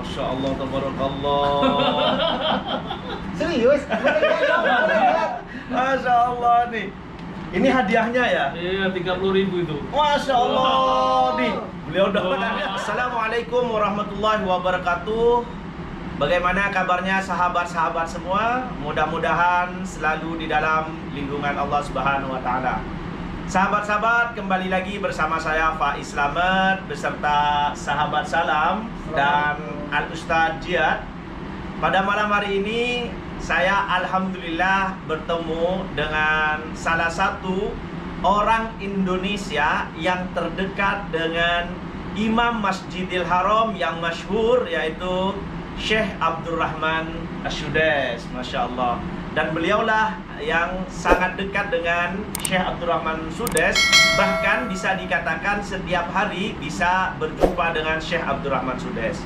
Masya Allah, tabarakallah. Serius? Masya Allah nih. Ini hadiahnya ya? Iya, 30.000 itu. Masya Allah nih. Beliau dapat. Assalamualaikum warahmatullahi wabarakatuh. Bagaimana kabarnya sahabat-sahabat semua? Mudah-mudahan selalu di dalam lindungan Allah Subhanahu wa taala. Sahabat-sahabat, kembali lagi bersama saya Faiz Slamet beserta sahabat Salam dan Al-Ustadz Jiyad. Pada malam hari ini saya alhamdulillah bertemu dengan salah satu orang Indonesia yang terdekat dengan Imam Masjidil Haram yang masyhur, yaitu Syekh Abdurrahman As-Sudais, Masya Allah. Dan beliaulah yang sangat dekat dengan Syekh Abdurrahman Sudais. Bahkan bisa dikatakan setiap hari bisa berjumpa dengan Syekh Abdurrahman Sudais.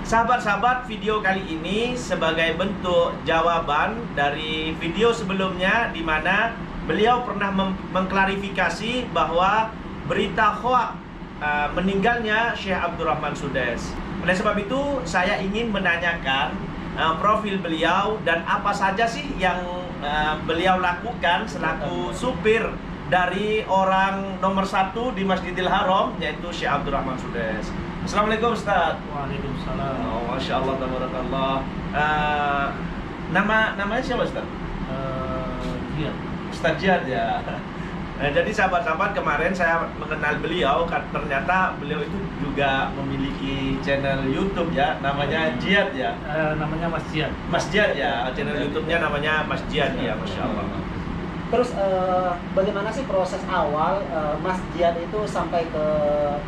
Sahabat-sahabat, video kali ini sebagai bentuk jawaban dari video sebelumnya di mana beliau pernah mengklarifikasi bahwa berita hoaks meninggalnya Syekh Abdurrahman Sudais. Oleh sebab itu, saya ingin menanyakan profil beliau dan apa saja sih yang beliau lakukan selaku supir dari orang nomor 1 di Masjidil Haram, yaitu Syekh Abdurrahman Sudais. Assalamualaikum Ustaz. Waalaikumsalam. Oh, Masya Allah, tabarakallah. Namanya siapa Ustaz? Jiyad. Ustaz Jiyad ya. Nah, jadi sahabat-sahabat, kemarin saya mengenal beliau, ternyata beliau itu juga memiliki channel YouTube ya, namanya Jiyad ya. Namanya Mas Jiyad. Mas Jiyad ya, channel YouTube-nya namanya Mas Jiyad ya, Masya Allah. Terus bagaimana sih proses awal Mas Jiyad itu sampai ke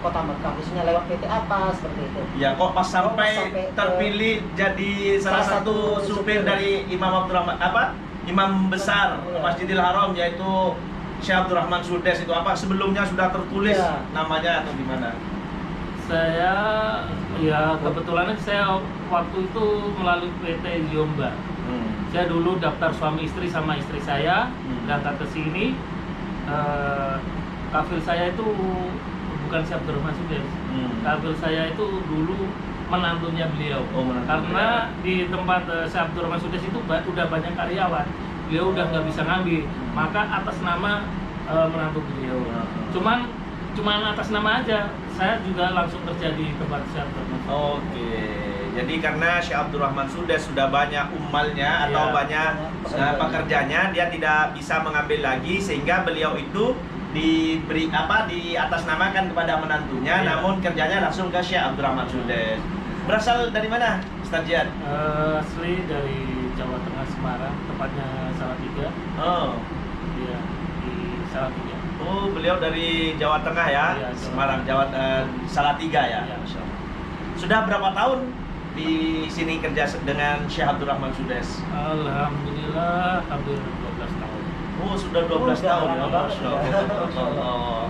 kota Mekah, khususnya lewat PT apa seperti itu? Ya, kok pas sampai terpilih jadi salah satu supir dari Imam Abdurrahman Imam besar Masjidil Haram, yaitu Syekh Abdurrahman Sudais itu apa? Sebelumnya sudah tertulis namanya atau gimana? Saya ya kebetulan saya waktu itu melalui PT Yomba. Saya dulu daftar suami istri sama istri saya, berangkat ke sini. Kafil saya itu bukan Syekh Abdurrahman Sudais. Kafil saya itu dulu menantunya beliau. Karena di tempat Syekh Abdurrahman Sudais itu udah banyak karyawan. Beliau udah nggak bisa ngambil, maka atas nama menantu beliau. Cuman atas nama aja. Saya juga langsung kerja di tempat Syekh Abdurrahman. Oke. Jadi karena Syekh Abdurrahman Sudais sudah banyak umalnya atau banyak pekerjanya, dia tidak bisa mengambil lagi, sehingga beliau itu diberi diatasnamakan kepada menantunya, namun kerjanya langsung ke Syekh Abdurrahman Sudais. Berasal dari mana, Ustaz Jiyad? Asli dari Jawa Tengah, Semarang, tepatnya Salatiga. Oh, Iya, di Salatiga. oh, beliau dari Jawa Tengah ya, Iya, Semarang, Salatiga ya. Iya. Masya Allah. Sudah berapa tahun di sini kerja dengan Syekh Abdurrahman Sudais? Alhamdulillah hampir 12 tahun. Oh, sudah 12 tahun ya, Masya Allah.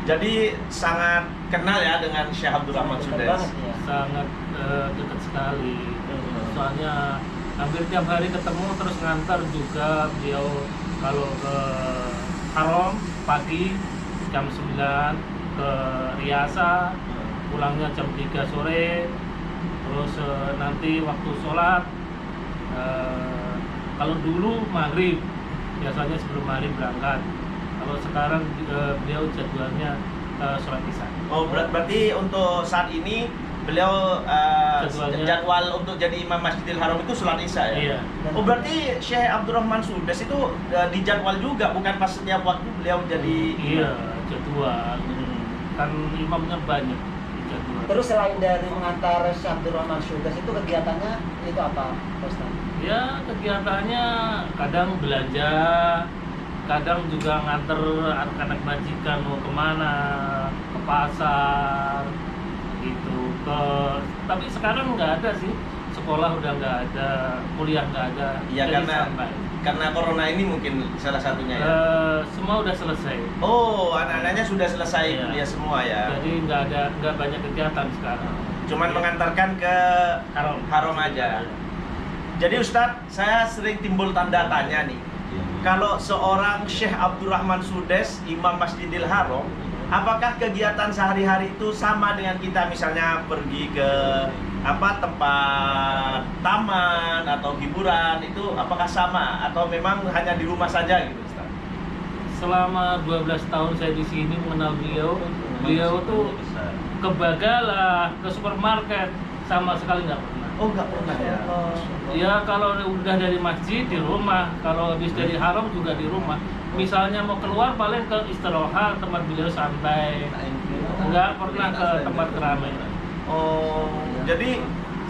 Jadi sangat kenal ya dengan Syekh Abdurrahman Sudais. Sangat dekat sekali. Soalnya hampir tiap hari ketemu, terus ngantar juga beliau kalau ke Haram pagi jam 9 ke Riasa, pulangnya jam 3 sore. Terus nanti waktu sholat, kalau dulu maghrib, biasanya sebelum maghrib berangkat. Kalau sekarang beliau jadwalnya sholat isya. Oh, berarti untuk saat ini beliau jadwal untuk jadi Imam Masjidil Haram itu sholat isya ya? Iya. Oh, berarti Syekh Abdurrahman Sudais itu dijadwal juga, bukan pas setiap waktu beliau jadi Iya, jadwal. Kan imamnya banyak. Terus selain dari mengantar Syekh Abdurrahman Sudais itu kegiatannya itu apa, Ustaz? Ya, kegiatannya kadang belanja, kadang juga nganter anak-anak majikan mau kemana, ke pasar, gitu. Tapi sekarang nggak ada sih, sekolah udah nggak ada, kuliah nggak ada. Iya, Jadi karena corona ini mungkin salah satunya ya. Semua udah selesai. Oh, anak-anaknya sudah selesai Iya. kuliah semua ya. Jadi nggak banyak kegiatan sekarang. Cuman mengantarkan ke Haram aja. Jadi Ustadz, saya sering timbul tanda tanya nih. Kalau seorang Syekh Abdurrahman Sudais, Imam Masjidil Haram, apakah kegiatan sehari-hari itu sama dengan kita misalnya pergi ke tempat taman atau hiburan itu apakah sama atau memang hanya di rumah saja gitu Ustaz? Selama 12 tahun saya di sini mengenal beliau tuh ke Bagala, ke supermarket sama sekali nggak pernah. Oh, nggak pernah ya? Ya kalau udah dari masjid di rumah, kalau habis dari haram juga di rumah. Misalnya mau keluar paling ke istirahat, tempat beliau santai. Nggak pernah ke tempat keramaian. Oh, jadi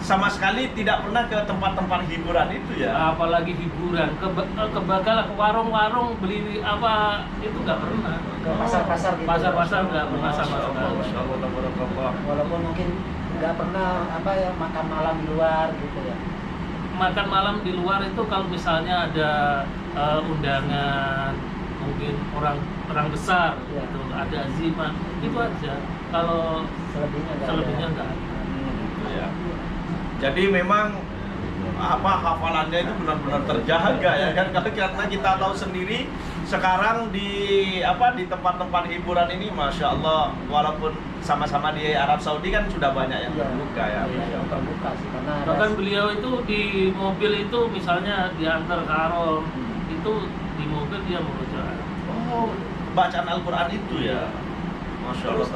sama sekali tidak pernah ke tempat-tempat hiburan itu ya? Apalagi hiburan, ke Bagala, ke warung-warung beli apa itu nggak pernah. Ke pasar-pasar gitu. Pasar-pasar nggak pernah sama sekali. Masya Allah, tabarakallah. Walaupun mungkin nggak pernah makan malam di luar gitu ya. Makan malam di luar itu kalau misalnya ada undangan, mungkin orang besar, Ya. gitu, ada azimah, itu aja. Kalau selebihnya nggak ada. Ya. Jadi memang hafalannya itu benar-benar terjaga ya kan, karena kita tahu sendiri sekarang di tempat-tempat hiburan ini Masya Allah, walaupun sama-sama di Arab Saudi kan sudah banyak yang terbuka ya. Yang terbuka sih karena Bahkan beliau itu di mobil itu misalnya diantar ke haram, itu di mobil dia merujuk. Oh, bacaan Al-Quran itu ya. Masya Allah. Terus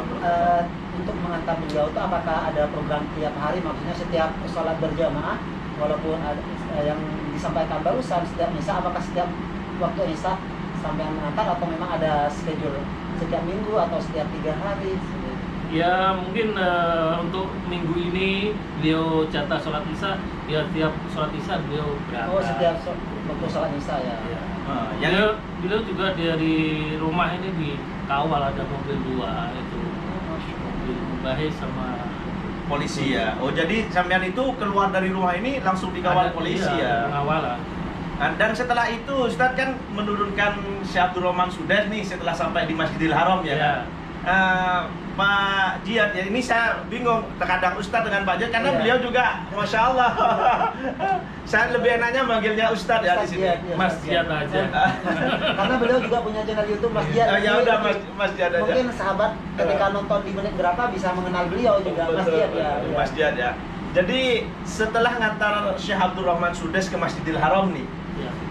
untuk mengantar beliau itu apakah ada program tiap hari, maksudnya setiap sholat berjamaah walaupun ada yang disampaikan barusan setiap misa, apakah setiap waktu isya sampai mengantar atau memang ada schedule setiap minggu atau setiap 3 hari? Ya mungkin untuk minggu ini beliau jatah sholat isya, ya tiap sholat isya beliau berangkat. Oh, setiap waktu sholat isya ya. Ya. Yang Beliau juga dari rumah ini dikawal, ada mobil 2 itu, mobil Mubahis sama polisi ya. Oh, jadi sampean itu keluar dari rumah ini langsung dikawal polisi ya. Pengawalan. Dan setelah itu Ustadz kan menurunkan Syekh Abdul Rahman Sudais nih setelah sampai di Masjidil Haram ya. Kan? Pak Jiyad ya, ini saya bingung terkadang Ustadz dengan Pak Jiyad karena beliau juga Masya Allah. Saya lebih enaknya manggilnya Ustadz ya di sini. Mas Jiyad aja. Karena beliau juga punya channel YouTube Mas Jiyad. Ya udah Mas Jiyad aja. Mungkin sahabat ketika nonton di menit berapa bisa mengenal beliau juga. Mas Jiyad ya. Mas Jiyad ya. Jadi setelah ngantar Syekh Abdul Rahman Sudais ke Masjidil Haram nih,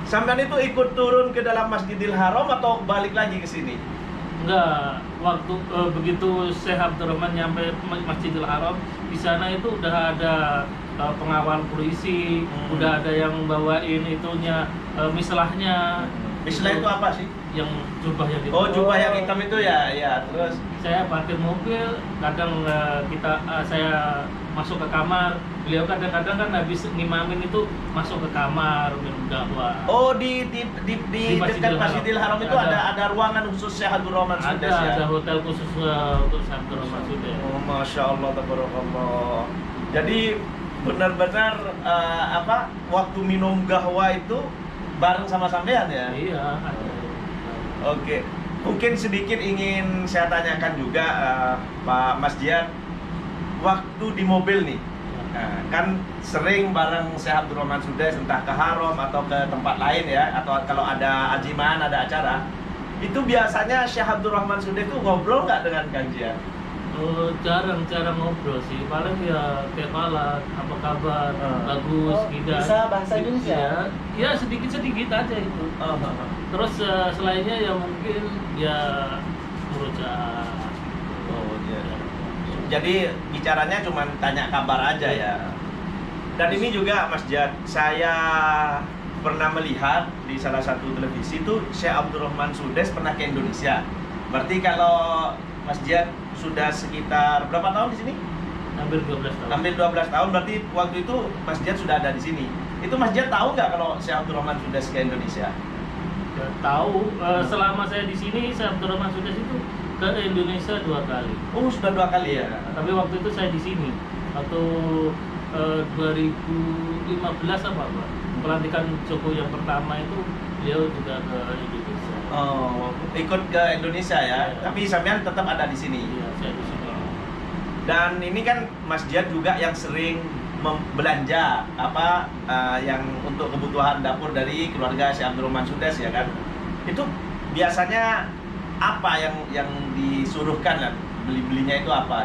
sampean itu ikut turun ke dalam Masjidil Haram atau balik lagi ke sini? Enggak, waktu begitu Syekh Abdul Rahman nyampe Masjidil Haram, di sana itu udah ada pengawal polisi, udah ada yang bawain itunya mislahnya. Mislah itu apa sih? Yang jubah yang Oh, jubah yang hitam itu ya, ya. Terus saya parkir mobil, kadang saya masuk ke kamar. Beliau kadang-kadang kan habis ngimamin itu masuk ke kamar minum dakwah. oh di dekat Masjidil Haram itu ada ruangan khusus Syekh Abdul Rahman Sudais ya. Ada hotel khusus untuk Syekh Abdul Rahman Sudais. Oh, Masya Allah, tabarakallah. Jadi benar-benar waktu minum gahwa itu bareng sama sampean ya? Iya, ada. Oke. Mungkin sedikit ingin saya tanyakan juga Pak Mas Jiyad, waktu di mobil nih, kan sering bareng Syekh Abdul Rahman Sudais entah ke haram atau ke tempat lain ya, atau kalau ada ajiman, ada acara, itu biasanya Syekh Abdul Rahman Sudais itu ngobrol nggak dengan Kang Jiyad? Jarang ngobrol sih, paling ya kayak malam, apa kabar, bagus, tidak. Bisa bahasa Indonesia? Ya sedikit-sedikit aja itu. Terus selainnya ya mungkin ya merujuk. Oh iya. Jadi bicaranya cuma tanya kabar aja ya. Dan ini juga Mas Jiyad, saya pernah melihat di salah satu televisi itu Syekh Abdul Rahman Sudais pernah ke Indonesia. Berarti kalau Mas Jiyad sudah sekitar berapa tahun di sini? Hampir 12 tahun. Hampir 12 tahun, berarti waktu itu Mas Jiyad sudah ada di sini. Itu Mas Jiyad tahu nggak kalau Syekh Abdul Rahman Sudais ke Indonesia? Ya, tahu. Selama saya di sini, Syekh Abdul Rahman Sudais itu ke Indonesia 2 kali. Oh, sudah 2 kali ya? Tapi waktu itu saya di sini. Waktu 2015 apa Pak? Pelantikan Jokowi yang pertama itu beliau juga ke Indonesia. Oh, ikut ke Indonesia ya. Ya. Tapi sampean tetap ada di sini. Iya, saya di sini. Dan ini kan Mas Jiyad juga yang sering belanja yang untuk kebutuhan dapur dari keluarga Syekh Abdul Rahman Sudais ya kan. Itu biasanya apa yang disuruhkan kan? Belinya itu apa?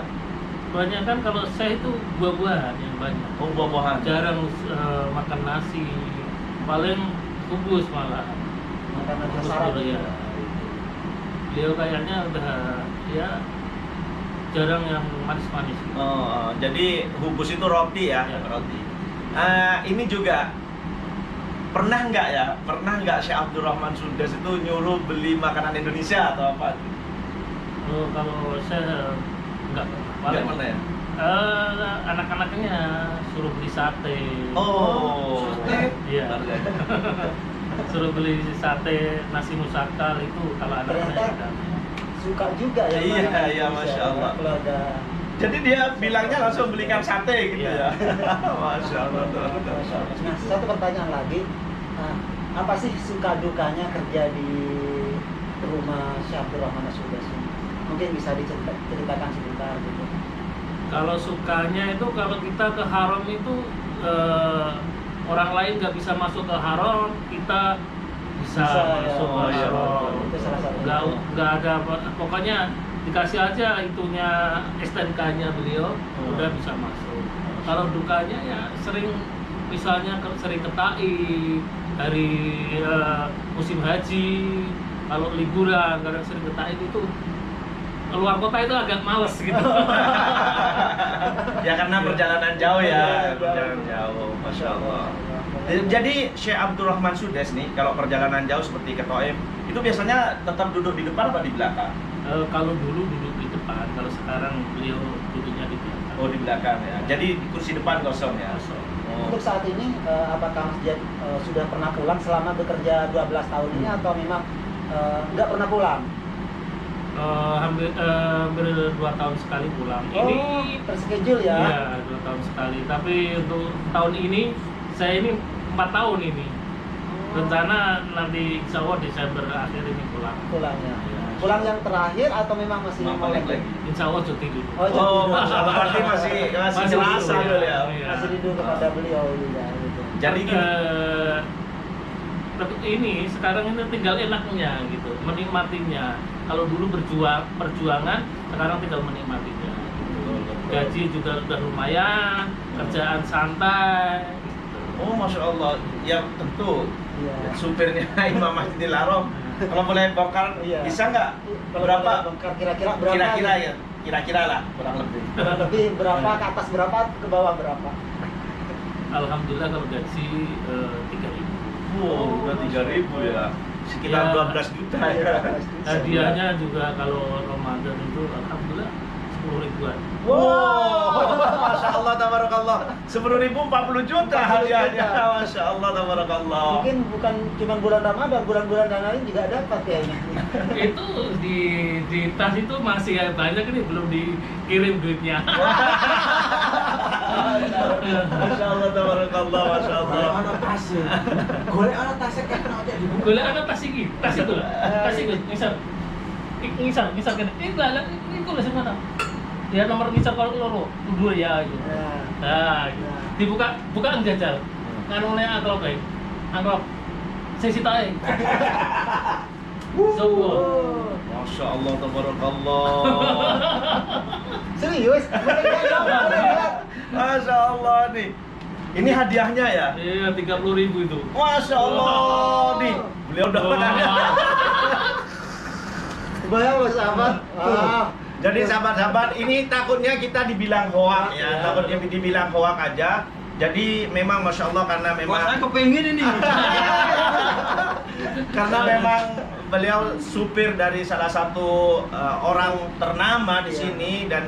Kebanyakan kalau saya itu buah-buahan yang banyak. Oh, buah-buahan. Jarang makan nasi, paling kubus malah. Makanan Kubus syarat. dulu ya. Beliau kayaknya udah ya jarang yang manis-manis. Oh, jadi hubus itu roti ya, Ya. roti. Ini juga pernah nggak Syekh Abdurrahman Sudes itu nyuruh beli makanan Indonesia atau apa? Kalau saya nggak Nggak pernah ya? anak-anaknya suruh beli sate. Oh, Sate? Iya. Luar biasa. Suruh beli sate, nasi musakal itu kalau anak-anak Ternyata ada. suka juga ya. Iya, mana iya, bisa, Masya Allah. Kalau ada Jadi dia bilangnya langsung belikan sate gitu Iya. ya. Masya Allah. Masya Allah. Nah, satu pertanyaan lagi. Nah, apa sih suka dukanya kerja di rumah Syekh Abdurrahman Sudes ini? Mungkin bisa diceritakan sebentar gitu. Kalau sukanya itu kalau kita ke haram itu orang lain nggak bisa masuk ke haram, kita bisa Bisa, ya. masuk Oh, ke iya. haram. Itu salah satu. Nggak ada pokoknya dikasih aja itunya STNK-nya beliau udah bisa masuk. Kalau dukanya ya sering misalnya sering ke Taif dari musim haji, kalau liburan kadang sering ke Taif itu keluar kota itu agak males gitu. Ya karena perjalanan jauh Iya, ya, perjalanan jauh. Masya Allah. Jadi Syekh Abdurrahman Sudes nih kalau perjalanan jauh seperti ke Taif itu biasanya tetap duduk di depan apa di belakang? Kalau dulu duduk di depan, kalau sekarang beliau duduknya di belakang. Oh, di belakang ya. Jadi di kursi depan kosong ya. Kosong. Oh. Untuk saat ini apakah Mas Jad sudah pernah pulang selama bekerja 12 tahun ini atau memang nggak pernah pulang? Hampir 2 tahun sekali pulang. Ini terschedule ya? iya 2 tahun sekali. Tapi untuk tahun ini saya ini 4 tahun ini. Rencana nanti insya Allah Desember akhir ini pulang. Pulangnya. Iya. Pulang yang terakhir atau memang masih Mau mau balik lanjut? lagi. Insya Allah cuti dulu. Oh, jadi Oh, dulu. Masya Allah, berarti masih Masih terasa dulu, dulu ya. iya. Masih rindu kepada beliau juga gitu. Jadi gini, Tapi ini sekarang ini tinggal enaknya gitu, menikmatinya. Kalau dulu perjuangan, sekarang tinggal menikmatinya. Gaji juga udah lumayan, kerjaan santai. Gitu. oh Masya Allah, ya tentu Iya. supirnya Imam Masjidil Haram. Kalau boleh bongkar, Iya. bisa nggak? Kalau Berapa? boleh bongkar, kira-kira berapa? Kira-kira gitu? ya, kira-kira lah, kurang lebih. Kurang lebih berapa? Ke atas berapa? Ke bawah berapa? Alhamdulillah kalau gaji 3.000. Wow, udah 3.000 ya, sekitar Ya. 12 juta Iya, ya. Hadiahnya juga kalau Ramadan itu alhamdulillah 10.000-an. Wow, Masya Allah, tabarakallah. 10.000 40 juta 40 hadiahnya. juta. Masya Allah, tabarakallah. Mungkin bukan cuma bulan Ramadan, bulan-bulan yang lain juga dapat ya ini. Itu di tas itu masih banyak ini belum dikirim duitnya. Masya Allah, tabarakallah, Masya Allah. Golek ana tasnya kayak kena otak di Golek ana tas iki, tas itu lah. Tas itu misal misal kan ini lah ini kok sing mana? Ya nomor misal kalau loro, dua ya gitu. Nah, gitu. Buka jajal. Nganune angklop bae. Angklop. Sing sitae. Semua. Masya Allah, tabarakallah. Serius? Masya Allah nih. Ini hadiahnya ya? Iya, 30.000 itu. Masya Allah nih. Beliau dapat hadiah. Bayang loh sahabat. Jadi sahabat-sahabat, ini takutnya kita dibilang hoak ya, Ya. takutnya dibilang hoak aja. Jadi memang Masya Allah karena memang kepengen ini. karena memang beliau supir dari salah satu orang ternama di Iya. sini dan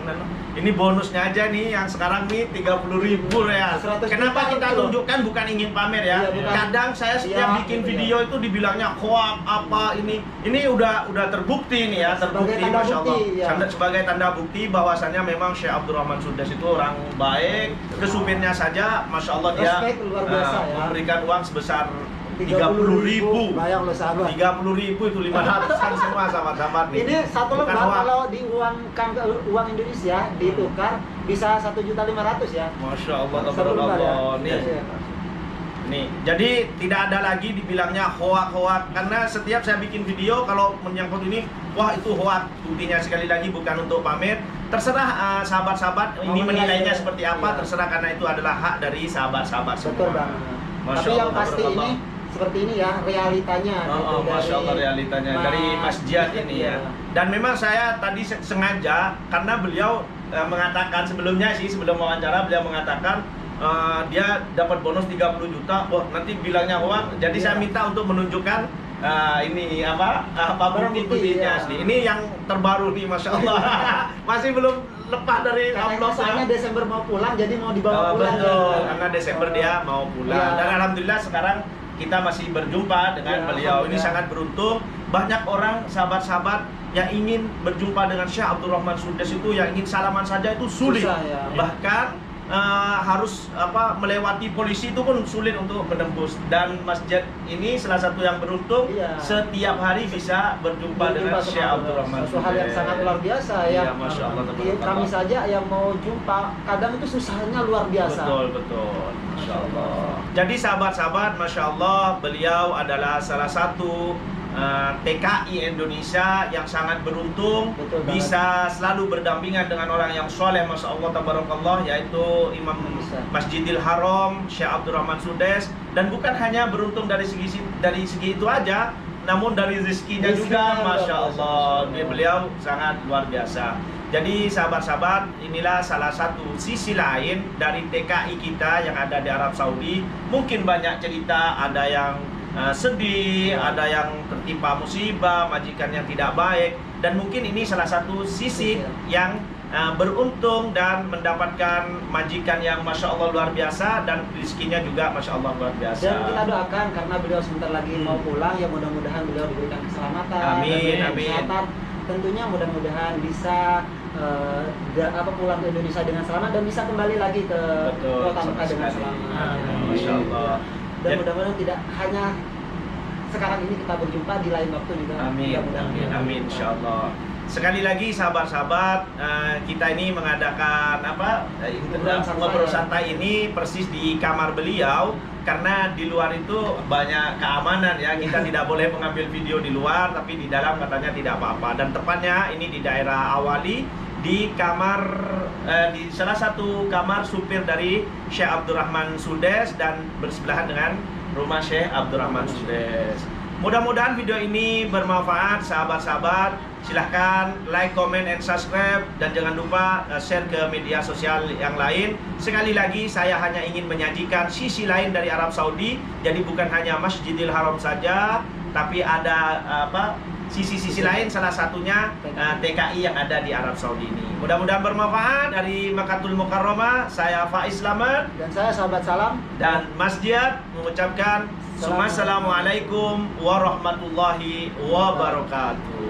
ini bonusnya aja nih yang sekarang nih 30.000 ya. 100 Kenapa juta kita itu. tunjukkan bukan ingin pamer ya. Iya, bukan. Kadang saya setiap Iya, bikin gitu video itu dibilangnya hoak apa ini. Ini udah terbukti nih ya, Sebagai terbukti tanda Masya Allah. bukti, ya. Sebagai tanda bukti bahwasannya memang Syekh Abdurrahman Sudes itu orang baik. Ke supirnya saja Masya Allah dia Respect luar biasa ya. memberikan uang sebesar 30.000. Bayang loh sahabat. 30.000 itu 500-an semua sahabat-sahabat nih. Ini satu Bukan lembar hoak. kalau diuangkan ke uang Indonesia ditukar bisa 1.500.000 ya. Masya Allah, Satu lembar ya. tabarakallah nih. Iya. Nih, jadi tidak ada lagi dibilangnya hoak-hoak, karena setiap saya bikin video kalau menyangkut ini, wah itu hoak. Buktinya sekali lagi bukan untuk pamer. Terserah sahabat-sahabat ini menilainya seperti apa, terserah, karena itu adalah hak dari sahabat-sahabat semua. Betul Bang. Masya Tapi yang Allah, pasti tabarakallah. ini seperti ini ya realitanya. Oh, Masya Allah realitanya dari Mas Jihad ini ya. Dan memang saya tadi sengaja, karena beliau mengatakan sebelumnya sih, sebelum wawancara beliau mengatakan dia dapat bonus 30 juta. Wah, nanti bilangnya hoax. Jadi saya minta untuk menunjukkan ini apa bukti-buktinya asli. Ini yang terbaru nih, Masya Allah. Masih belum lepas dari upload. Katanya Desember mau pulang, jadi mau dibawa pulang. Betul, karena Desember dia mau pulang. Dan alhamdulillah sekarang kita masih berjumpa dengan beliau. Ini sangat beruntung. Banyak orang, sahabat-sahabat yang ingin berjumpa dengan Syekh Abdurrahman Sudes itu, yang ingin salaman saja itu sulit. Susah, ya. Bahkan harus melewati polisi itu pun sulit untuk menembus. Dan masjid ini salah satu yang beruntung, setiap hari bisa berjumpa dengan Syekh Abdurrahman. Suatu hal yang sangat luar biasa ya. Iya, Masya Allah. Kami saja yang mau jumpa kadang itu susahnya luar biasa. Betul. Masya Allah. Jadi sahabat-sahabat, Masya Allah, beliau adalah salah satu TKI Indonesia yang sangat beruntung. Betul, bisa selalu berdampingan dengan orang yang soleh, Masya Allah, tabarakallah, yaitu Imam Masjidil Haram Syekh Abdurrahman Sudes. Dan bukan hanya beruntung dari segi itu aja, namun dari rezekinya juga, Masya Allah. Beliau sangat luar biasa. Jadi sahabat-sahabat, inilah salah satu sisi lain dari TKI kita yang ada di Arab Saudi. Mungkin banyak cerita, ada yang sedih, ada yang tertimpa musibah, majikan yang tidak baik, dan mungkin ini salah satu sisi yang beruntung dan mendapatkan majikan yang Masya Allah luar biasa, dan rezekinya juga Masya Allah luar biasa. Dan kita doakan karena beliau sebentar lagi mau pulang, ya mudah-mudahan beliau diberikan keselamatan, amin. kesehatan. Tentunya mudah-mudahan bisa pulang ke Indonesia dengan selamat dan bisa kembali lagi ke kota Mekah dengan selamat. Masya Allah. Dan mudah-mudahan tidak hanya sekarang ini kita berjumpa, di lain waktu juga. Amin, insya Allah. Sekali lagi sahabat-sahabat, kita ini mengadakan ngobrol santai ini persis di kamar beliau, karena di luar itu banyak keamanan ya. Kita tidak boleh mengambil video di luar, tapi di dalam katanya tidak apa-apa. Dan tepatnya ini di daerah Awali, di kamar di salah satu kamar supir dari Syekh Abdurrahman Sudes, dan bersebelahan dengan rumah Syekh Abdurrahman Sudes. Mudah-mudahan video ini bermanfaat sahabat-sahabat. Silahkan like, comment, and subscribe, dan jangan lupa share ke media sosial yang lain. Sekali lagi, saya hanya ingin menyajikan sisi lain dari Arab Saudi. Jadi bukan hanya Masjidil Haram saja, tapi ada sisi-sisi lain, salah satunya TKI yang ada di Arab Saudi ini. Mudah-mudahan bermanfaat. Dari Makkatul Mukarramah, saya Faiz Slamet, dan saya Sahabat Salam, dan Mas Jihad mengucapkan Assalamualaikum warahmatullahi wabarakatuh.